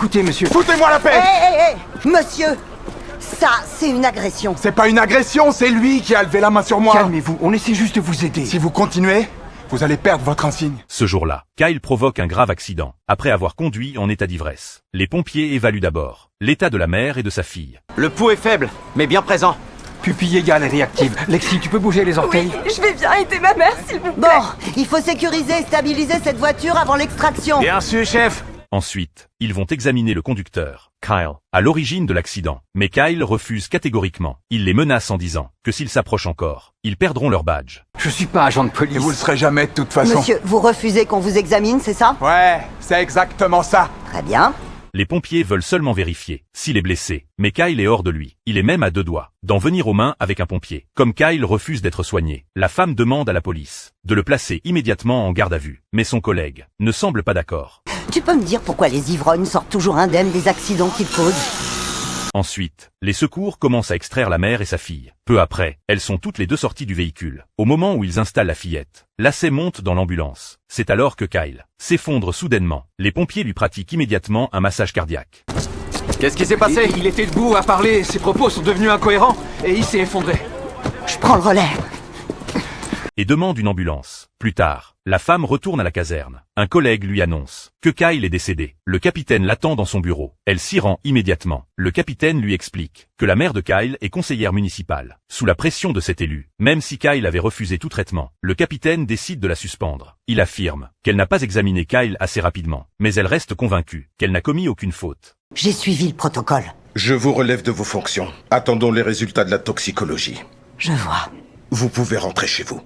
Écoutez, monsieur... Foutez-moi la paix! Hé, monsieur! Ça, c'est une agression. C'est pas une agression, c'est lui qui a levé la main sur moi. Calmez-vous, on essaie juste de vous aider. Si vous continuez, vous allez perdre votre insigne. Ce jour-là, Kyle provoque un grave accident, après avoir conduit en état d'ivresse. Les pompiers évaluent d'abord l'état de la mère et de sa fille. Le pouls est faible, mais bien présent. Pupille égale et réactive. Lexi, tu peux bouger les orteils? Oui, je vais bien aider ma mère, s'il vous plaît. Bon, il faut sécuriser et stabiliser cette voiture avant l'extraction. Bien sûr, chef. Ensuite, ils vont examiner le conducteur, Kyle, à l'origine de l'accident. Mais Kyle refuse catégoriquement. Il les menace en disant que s'ils s'approchent encore, ils perdront leur badge. Je suis pas agent de police. Et vous le serez jamais de toute façon. Monsieur, vous refusez qu'on vous examine, c'est ça? Ouais, c'est exactement ça. Très bien. Les pompiers veulent seulement vérifier s'il est blessé, mais Kyle est hors de lui. Il est même à 2 doigts d'en venir aux mains avec un pompier. Comme Kyle refuse d'être soigné, la femme demande à la police de le placer immédiatement en garde à vue. Mais son collègue ne semble pas d'accord. Tu peux me dire pourquoi les ivrognes sortent toujours indemnes des accidents qu'ils causent? Ensuite, les secours commencent à extraire la mère et sa fille. Peu après, elles sont toutes les deux sorties du véhicule. Au moment où ils installent la fillette, Lacey monte dans l'ambulance. C'est alors que Kyle s'effondre soudainement. Les pompiers lui pratiquent immédiatement un massage cardiaque. Qu'est-ce qui s'est passé? Il était debout à parler, ses propos sont devenus incohérents et il s'est effondré. Je prends le relais. Et demande une ambulance. Plus tard, la femme retourne à la caserne. Un collègue lui annonce que Kyle est décédé. Le capitaine l'attend dans son bureau. Elle s'y rend immédiatement. Le capitaine lui explique que la mère de Kyle est conseillère municipale. Sous la pression de cet élu, même si Kyle avait refusé tout traitement, le capitaine décide de la suspendre. Il affirme qu'elle n'a pas examiné Kyle assez rapidement, mais elle reste convaincue qu'elle n'a commis aucune faute. J'ai suivi le protocole. Je vous relève de vos fonctions. Attendons les résultats de la toxicologie. Je vois. Vous pouvez rentrer chez vous.